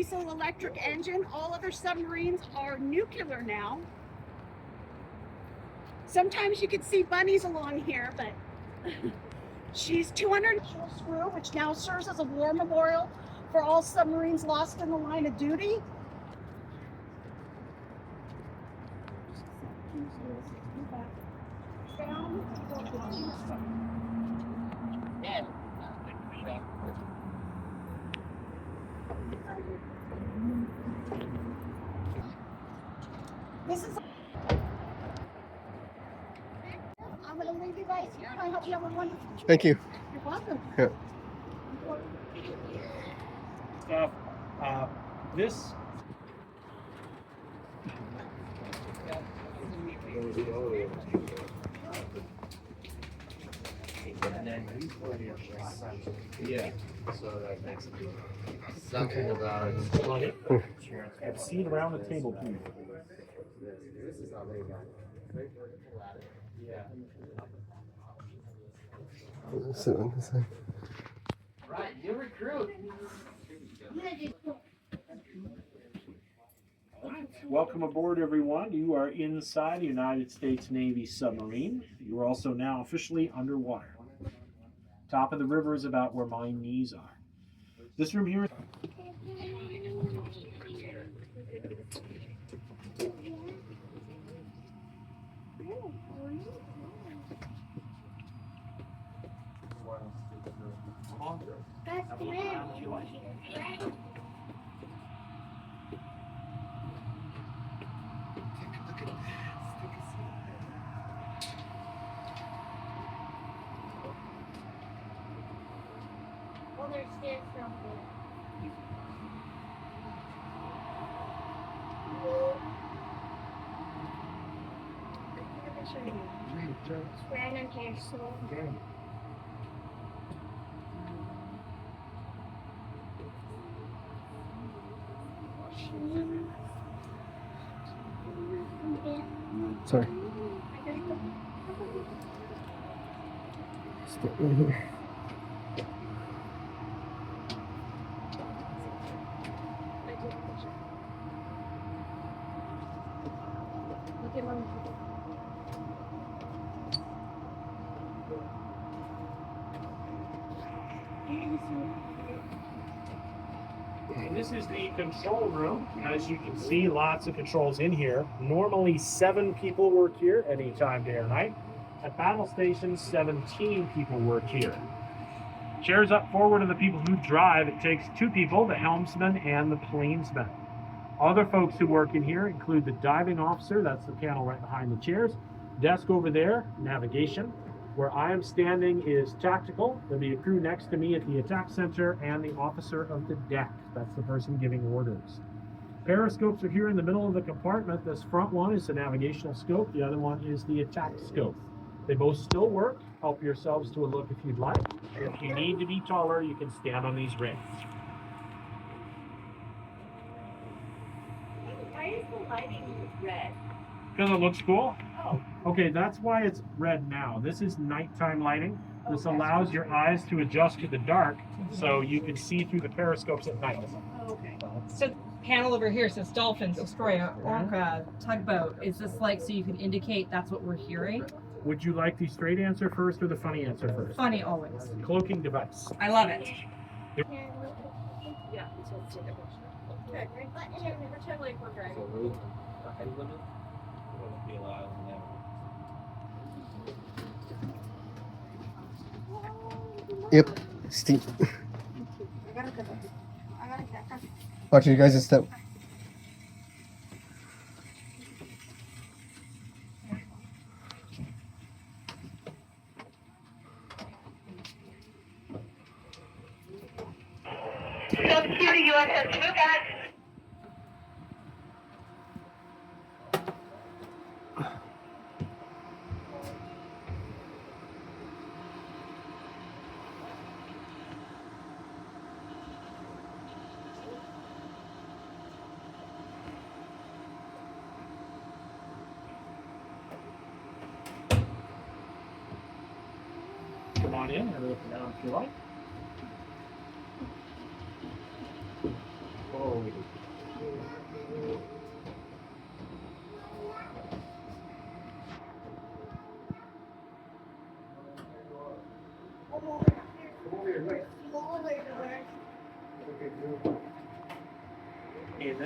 diesel electric engine. All other submarines are nuclear now. Sometimes you can see bunnies along here, but she's 200 screw, which now serves as a war memorial for all submarines lost in the line of duty. This is. I'm going to leave you guys here, and I hope you have a wonderful trip. Thank you. You're welcome. Yeah. This. Yeah. So that makes something about. Have a seat around the table, please. This is not very bad. Yeah. Sit on this side. Right, you recruit. Welcome aboard, everyone. You are inside the United States Navy submarine. You are also now officially underwater. Top of the river is about where my knees are. This room here. Well, there's stairs from there. Random here, so. Sorry. Step right here. Look at Mom. And this is the control room. As you can see, lots of controls in here. Normally 7 people work here at any time, day or night. At battle stations, 17 people work here. Chairs up forward are the people who drive. It takes 2 people, the helmsman and the plainsman. Other folks who work in here include the diving officer, that's the panel right behind the chairs. Desk over there, navigation. Where I am standing is tactical. There'll be a crew next to me at the attack center and the officer of the deck. That's the person giving orders. Periscopes are here in the middle of the compartment. This front one is the navigational scope. The other one is the attack scope. They both still work. Help yourselves to a look if you'd like. If you need to be taller, you can stand on these rails. Why is the lighting red? Because it looks cool? Oh. Okay, that's why it's red now. This is nighttime lighting. This allows your eyes to adjust to the dark so you can see through the periscopes at night. Okay. So panel over here says dolphins, destroyer, orca, tugboat. Is this like so you can indicate that's what we're hearing? Would you like the straight answer first or the funny answer first? Funny always. Cloaking device. I love it. Yeah. Okay. Pretend like we're driving. Yep. Steep. I gotta go. Watch you guys a step. Security USS, move back. Come on in and open down if you like. Oh,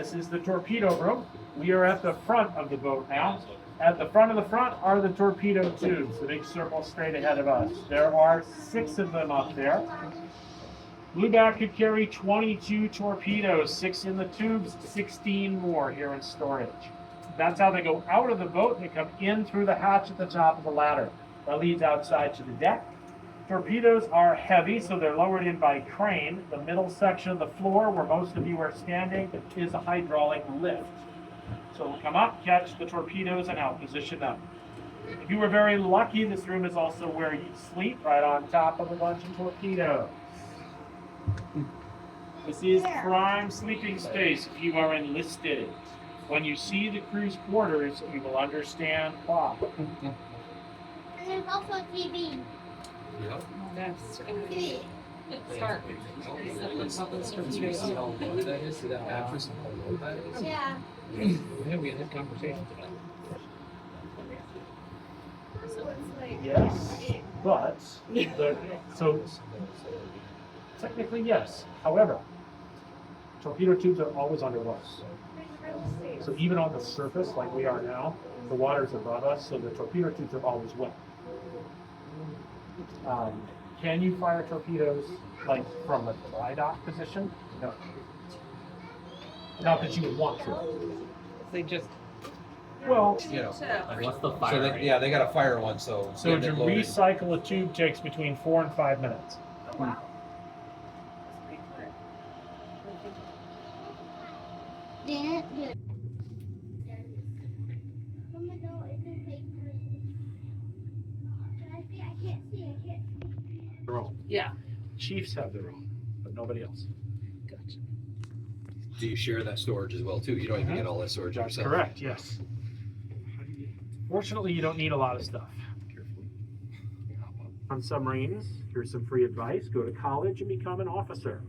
This is the torpedo room. We are at the front of the boat now. At the front of the front are the torpedo tubes, the big circle straight ahead of us. There are 6 of them up there. Blueback could carry 22 torpedoes, 6 in the tubes, 16 more here in storage. That's how they go out of the boat. They come in through the hatch at the top of the ladder. That leads outside to the deck. Torpedoes are heavy, so they're lowered in by crane. The middle section of the floor, where most of you are standing, is a hydraulic lift. So we'll come up, catch the torpedoes, and help position them. If you were very lucky, this room is also where you sleep, right on top of a bunch of torpedoes. This is prime sleeping space if you are enlisted. When you see the crew's quarters, you will understand why. And there's also a TV. Yep. That's TV. start. That is to that mattress. Yeah. Yeah, we had conversations about it. Yes, but so technically yes. However, torpedo tubes are always underwater. So even on the surface, like we are now, the water's above us, so the torpedo tubes are always wet. Can you fire torpedoes like from a dry dock position? No. Not that you would want to. They just Well, You know, What's the so fire they, rate? yeah, they got to fire one, so. so get to it loaded. recycle a tube takes between 4 and 5 minutes. Dad, good. Mama, no, it can take Can I see? I can't see. I can't see. Their own. Yeah. Chiefs have their own, but nobody else. Do you share that storage as well too? You don't even get all that storage That's yourself. correct, yes. Fortunately, you don't need a lot of stuff. On submarines, here's some free advice. Go to college and become an officer.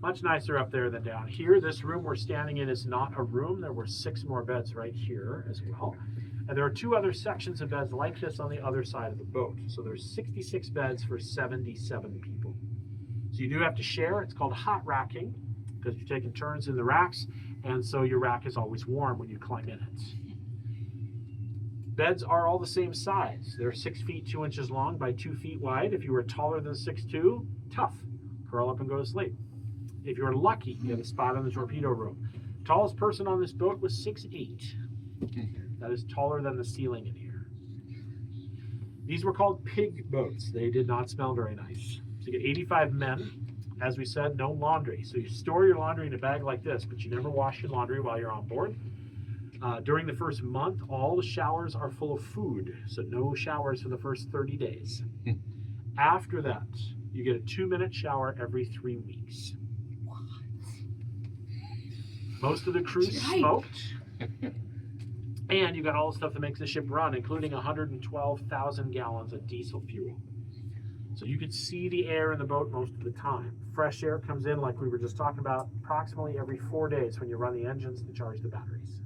Much nicer up there than down here. This room we're standing in is not a room. There were 6 more beds right here as well. And there are 2 other sections of beds like this on the other side of the boat. So there's 66 beds for 77 people. So you do have to share. It's called hot racking because you're taking turns in the racks. And so your rack is always warm when you climb in it. Beds are all the same size. They're 6 feet 2 inches long by 2 feet wide. If you are taller than 6'2", tough. Curl up and go to sleep. If you're lucky, you have a spot in the torpedo room. Tallest person on this boat was 6'8". That is taller than the ceiling in here. These were called pig boats. They did not smell very nice. So you get 85 men. As we said, no laundry. So you store your laundry in a bag like this, but you never wash your laundry while you're on board. During the first month, all the showers are full of food, so no showers for the first 30 days. After that, you get a 2-minute shower every 3 weeks. Most of the crew smoked, and you got all the stuff that makes the ship run, including 112,000 gallons of diesel fuel. So you could see the air in the boat most of the time. Fresh air comes in, like we were just talking about, approximately every 4 days when you run the engines to charge the batteries.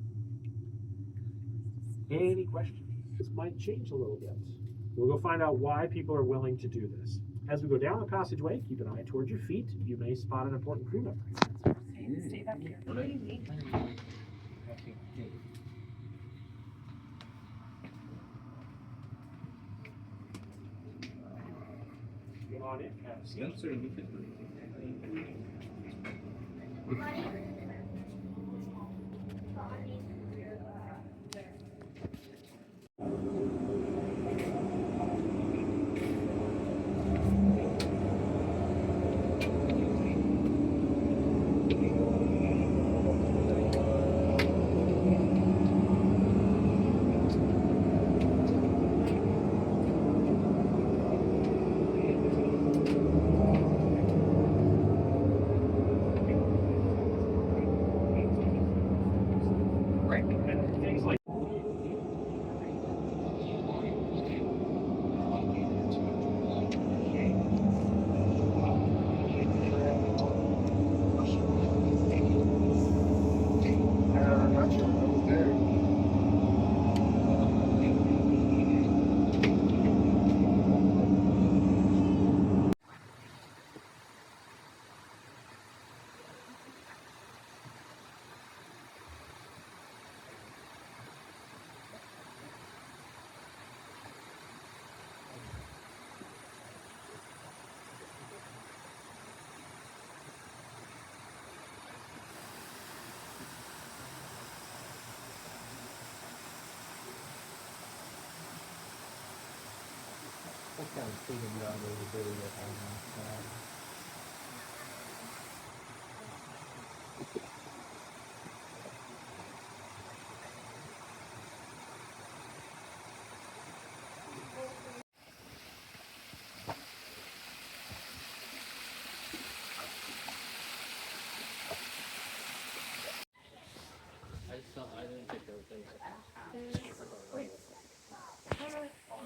Any questions? This might change a little bit. We'll go find out why people are willing to do this. As we go down the passageway, keep an eye towards your feet. You may spot an important crew member. Stay back here. Come on in, have a seat.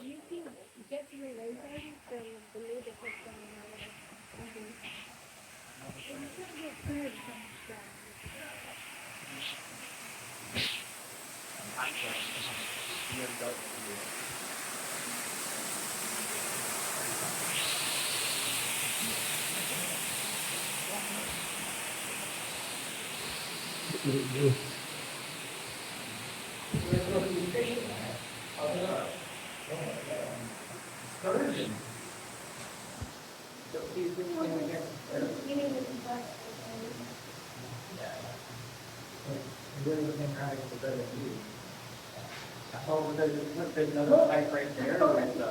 You can get to the laser from the new system. Oh, there's another pipe right there with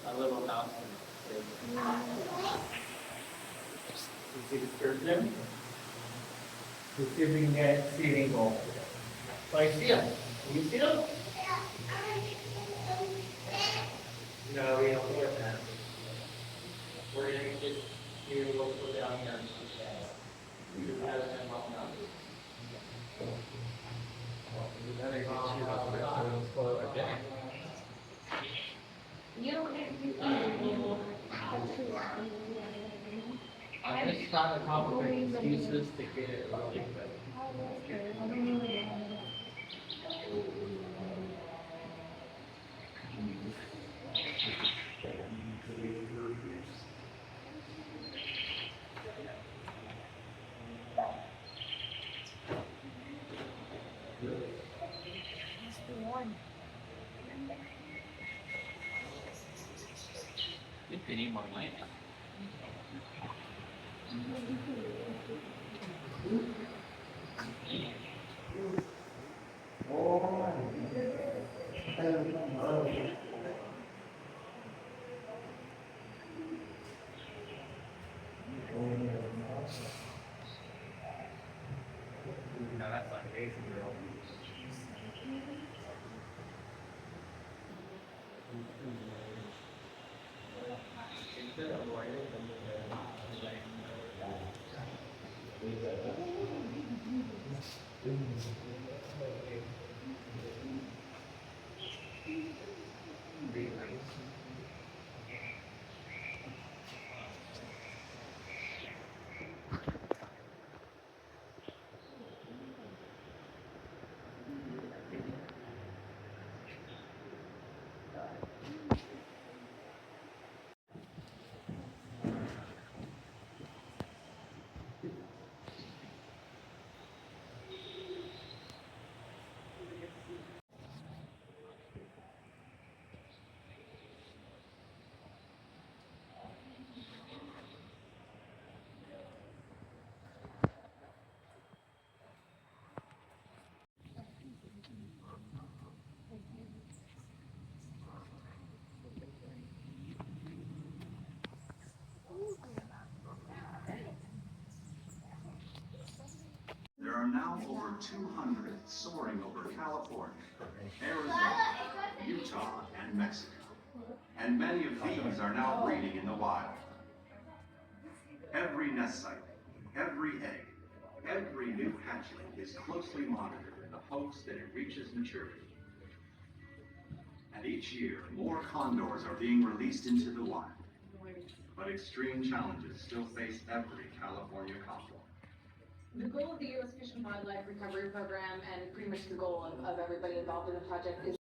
a little mouse. You see the sturgeon? Let's see if we can see an eagle. So I see him. Can you see him? No, we don't hear that. We're gonna just do a little down here. You have him up now. You don't have to do I'm just trying to come up with excuses to get it really good. If they need more land. No, that's like Asian girl. There are now over 200 soaring over California, Arizona, Utah, and Mexico. And many of these are now breeding in the wild. Every nest site, every egg, every new hatchling is closely monitored in the hopes that it reaches maturity. And each year, more condors are being released into the wild. But extreme challenges still face every California condor. The goal of the U.S. Fish and Wildlife Recovery Program, and pretty much the goal of everybody involved in the project, is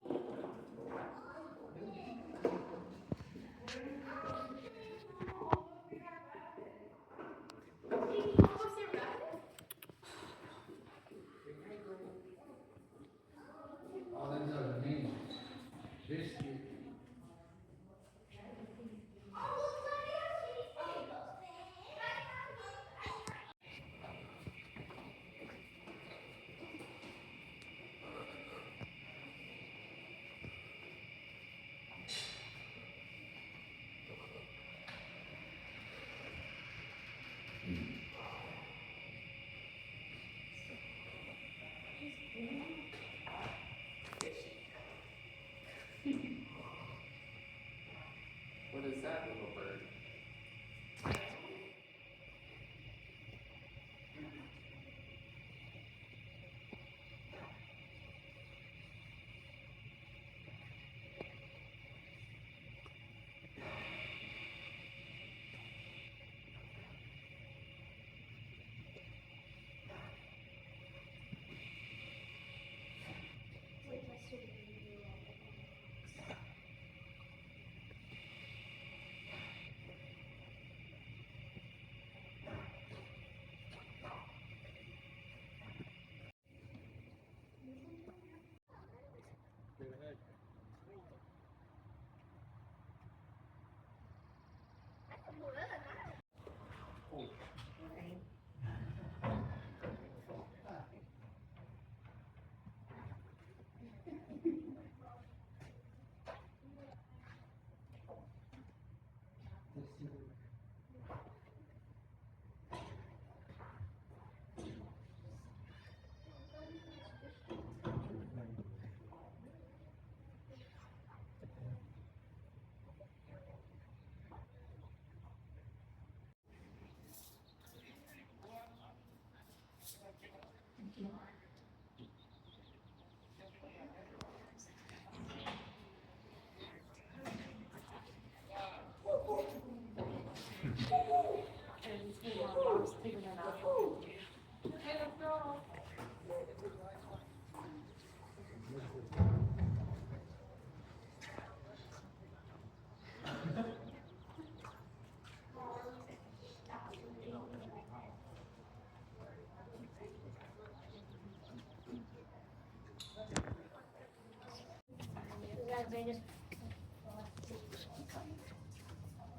they just.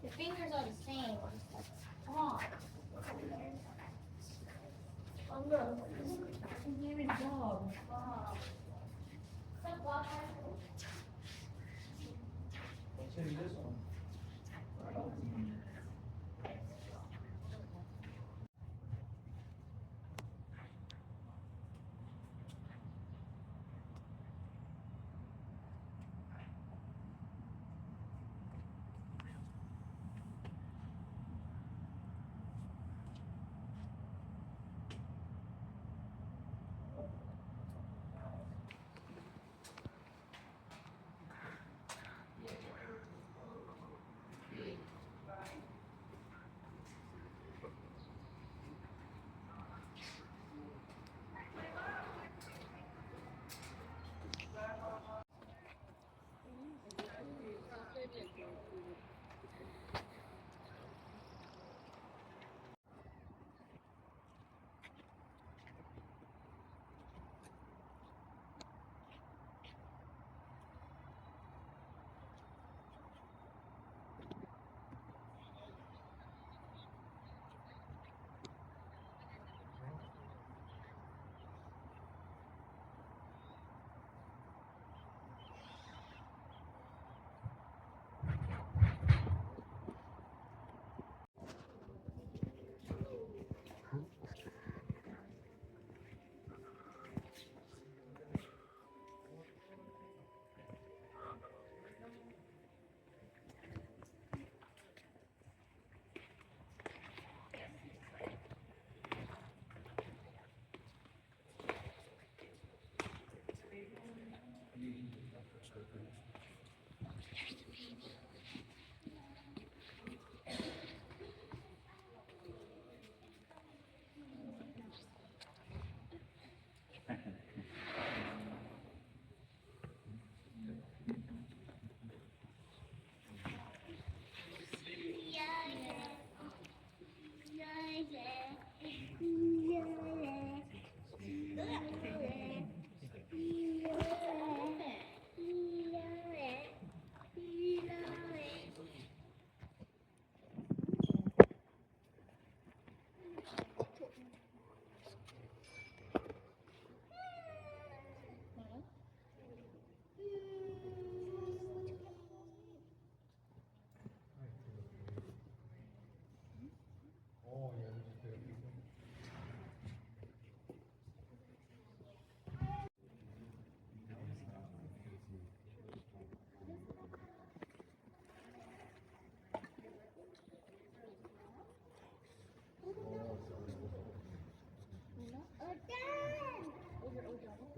The fingers are the same. Come on. Oh, look. Here we go. Wow. Stop walking.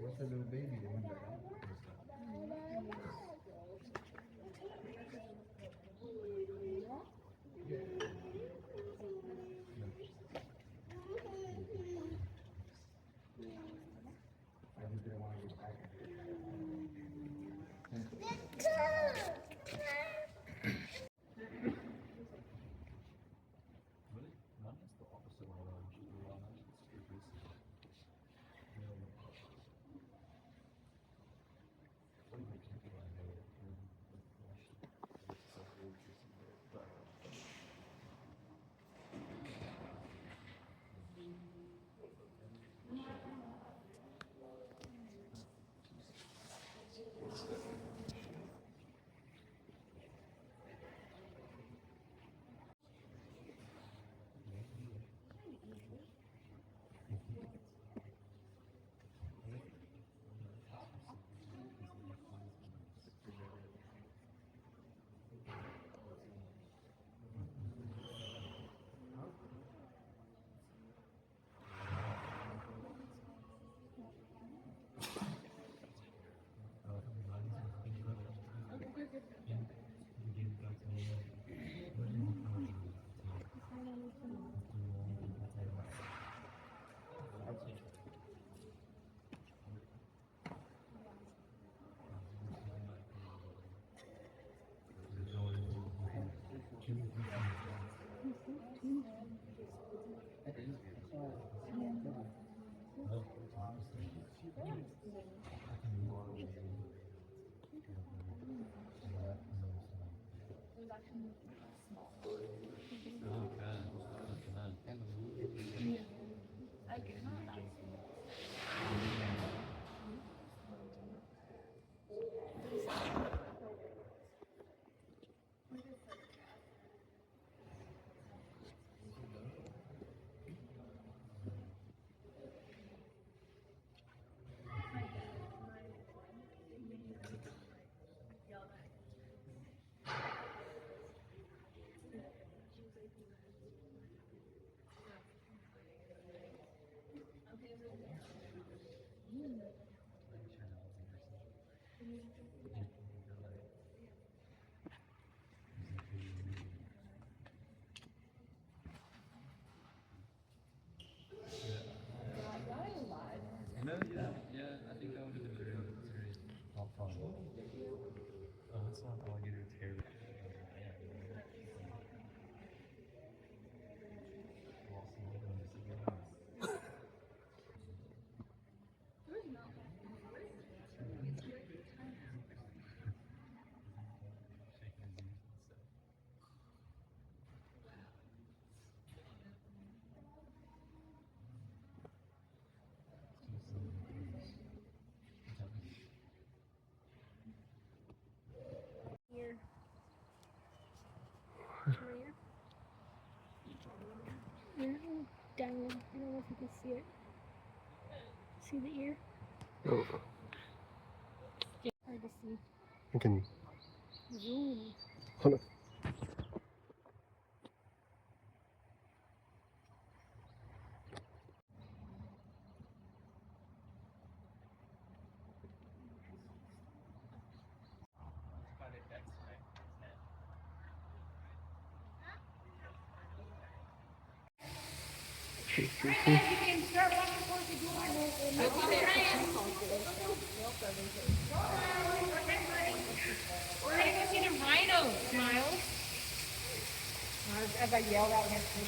What's a little baby? No, yeah, I think that would have been very, very helpful. Oh, that's not alligator tear. Here. Here. And down. I don't know if you can see it. See the ear? Oh, Hard to see. I can. Zoom. Hold on. We're gonna go see the rhinos, Miles. As I yelled out next to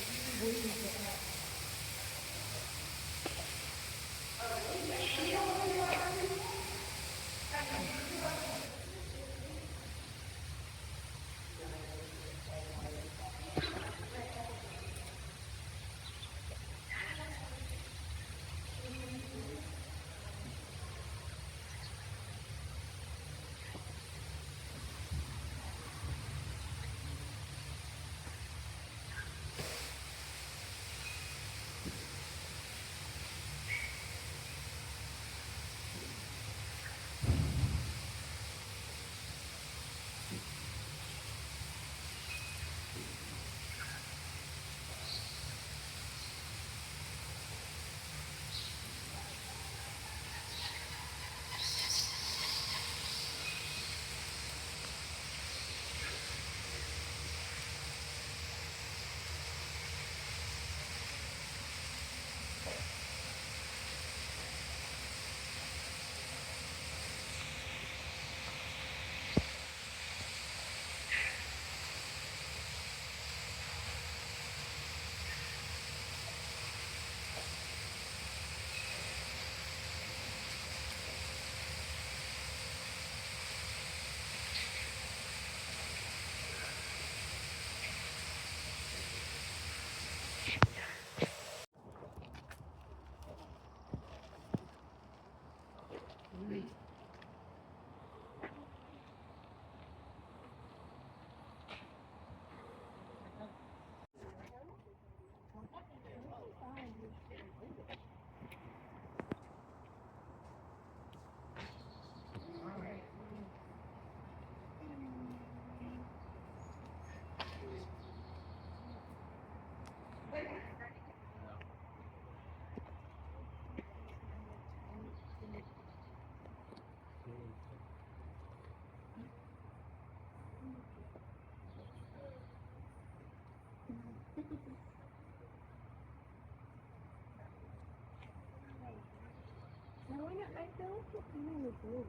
No, I don't think you know the blue.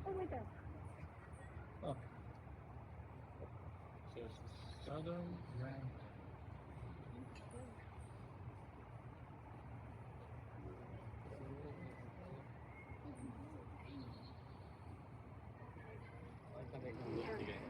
Oh my god. So it's the southern round. I think they come together.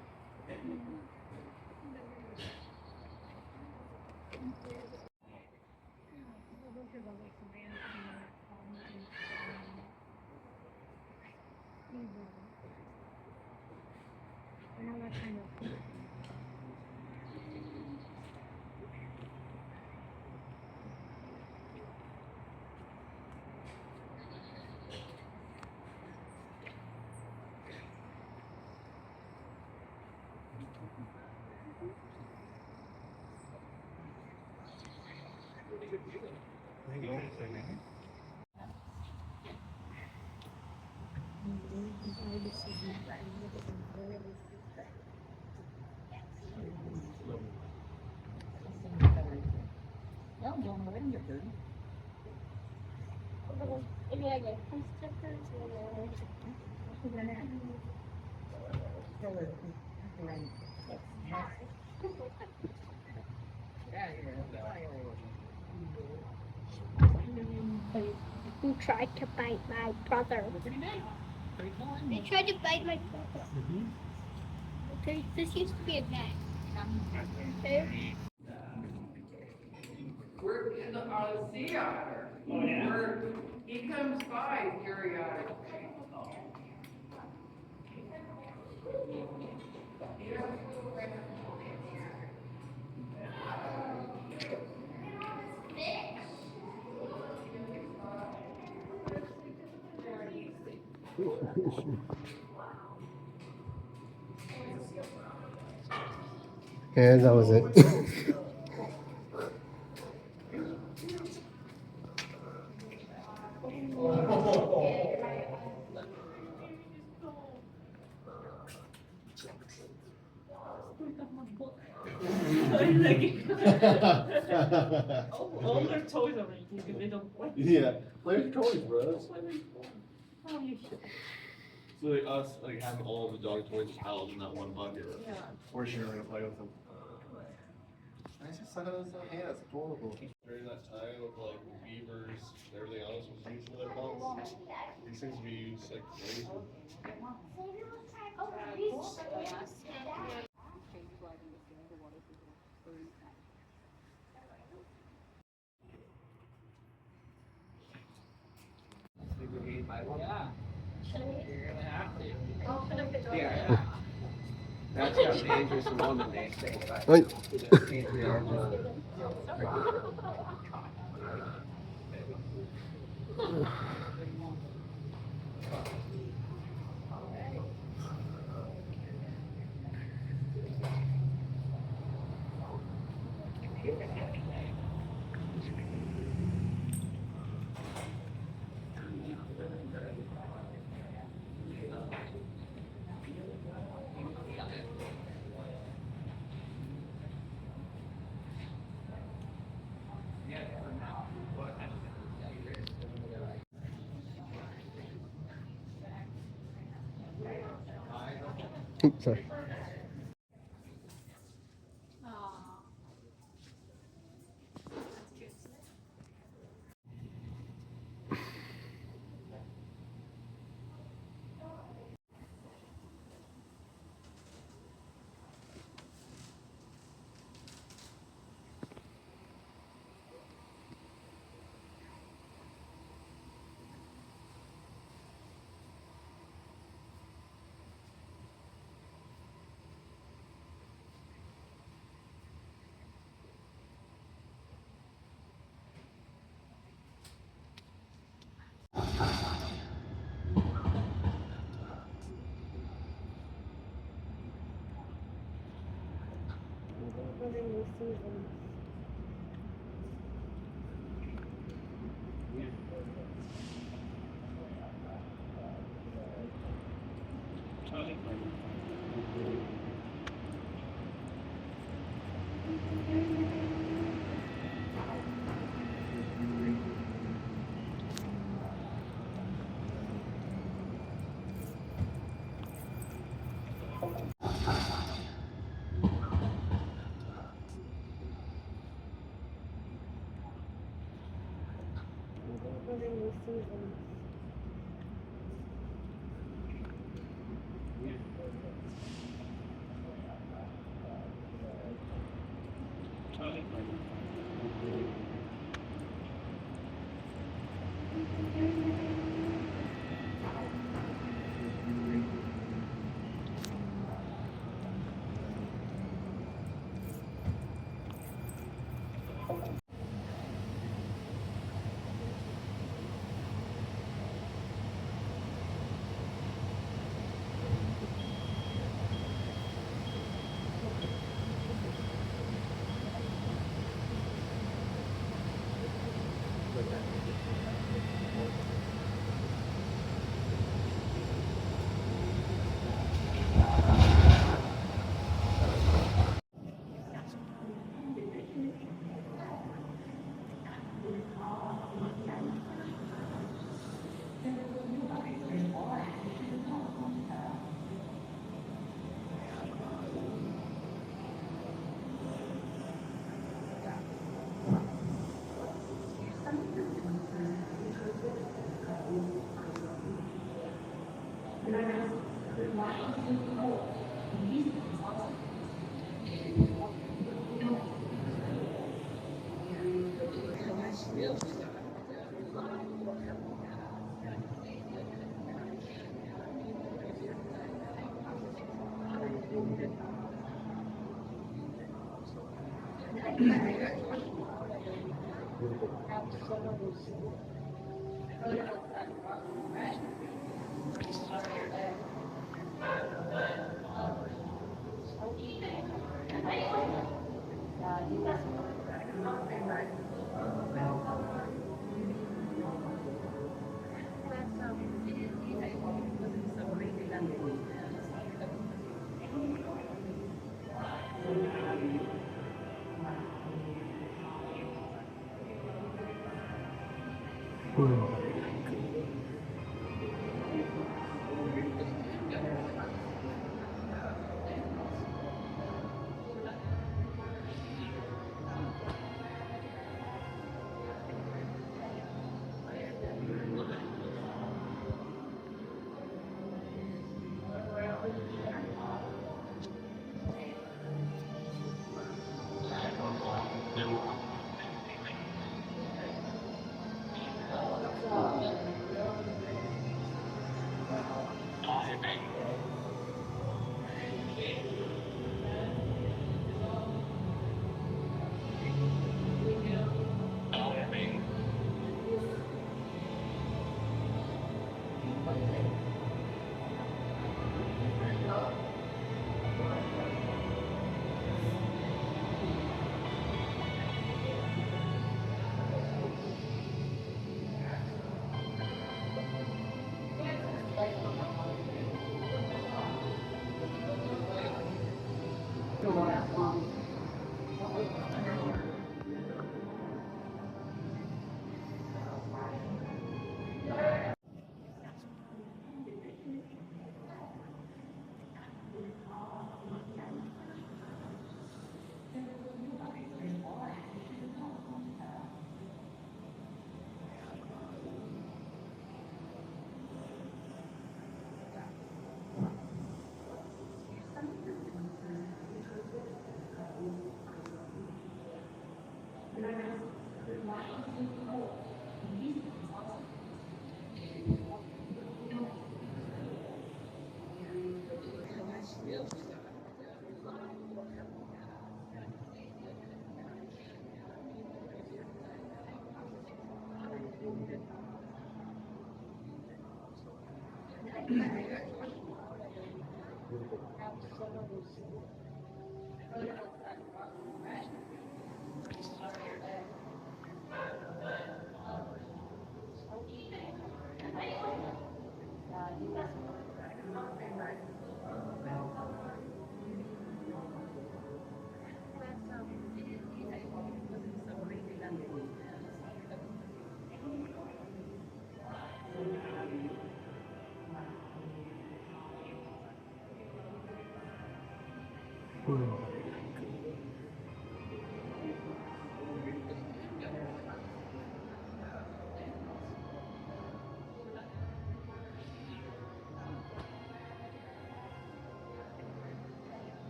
Who tried to bite my brother? They tried to bite my brother. Okay, this used to be a net. Okay. We're in the sea otter. He comes by periodically. And that was it. All their toys are because they don't play. Yeah, play with toys, bro. Oh, you should. So like us, like having all the dog toys just housed in that one bucket. Yeah. We're sure gonna play with them. I just saw those little hands, adorable. During that time of like beavers, and everything else was used for their pelts. These things we use like crazy. Yeah. You're gonna have to. Open up the door. Yeah. That's how dangerous a woman they say. Right. Oops, sorry.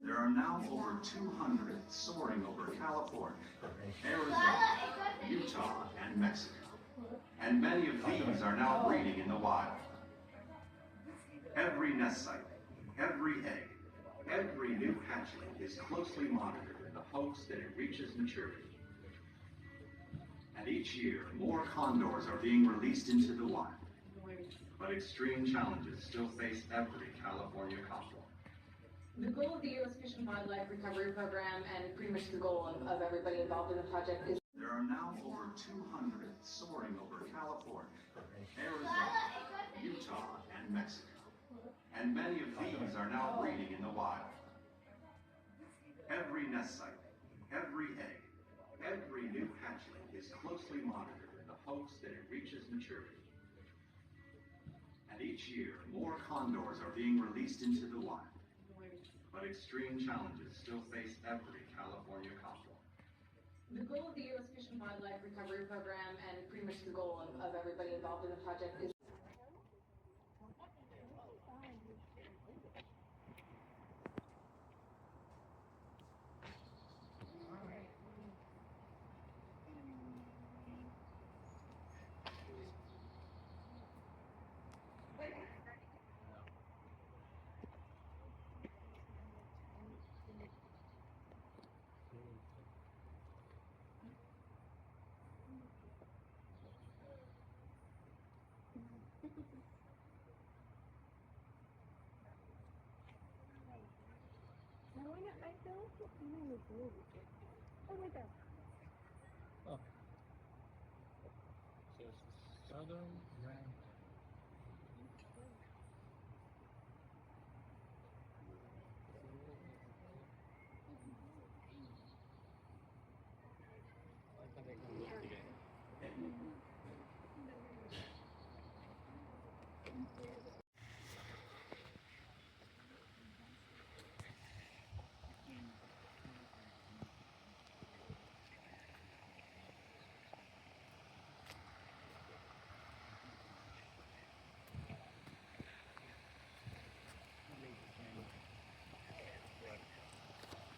There are now over 200 soaring over California, Arizona, Utah, and Mexico. And many of these are now breeding in the wild. Every nest site, every egg, every new hatchling is closely monitored in the hopes that it reaches maturity. And each year, more condors are being released into the wild. But extreme challenges still face every California condor. The goal of the U.S. Fish and Wildlife Recovery Program, and pretty much the goal of everybody involved in the project, is There are now over 200 soaring over California, Arizona, Utah, and Mexico. And many of these are now breeding in the wild. Every nest site, every egg, every new hatchling is closely monitored in the hopes that it reaches maturity. And each year, more condors are being released into the wild. But extreme challenges still face every California condor. the goal of the U.S. Fish and Wildlife Recovery Program, and pretty much the goal of everybody involved in the project, is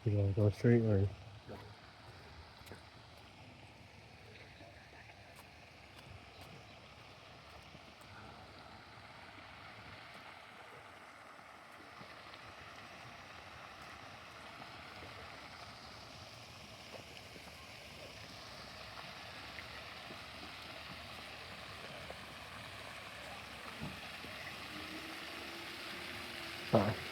You gonna go straight or? Bye.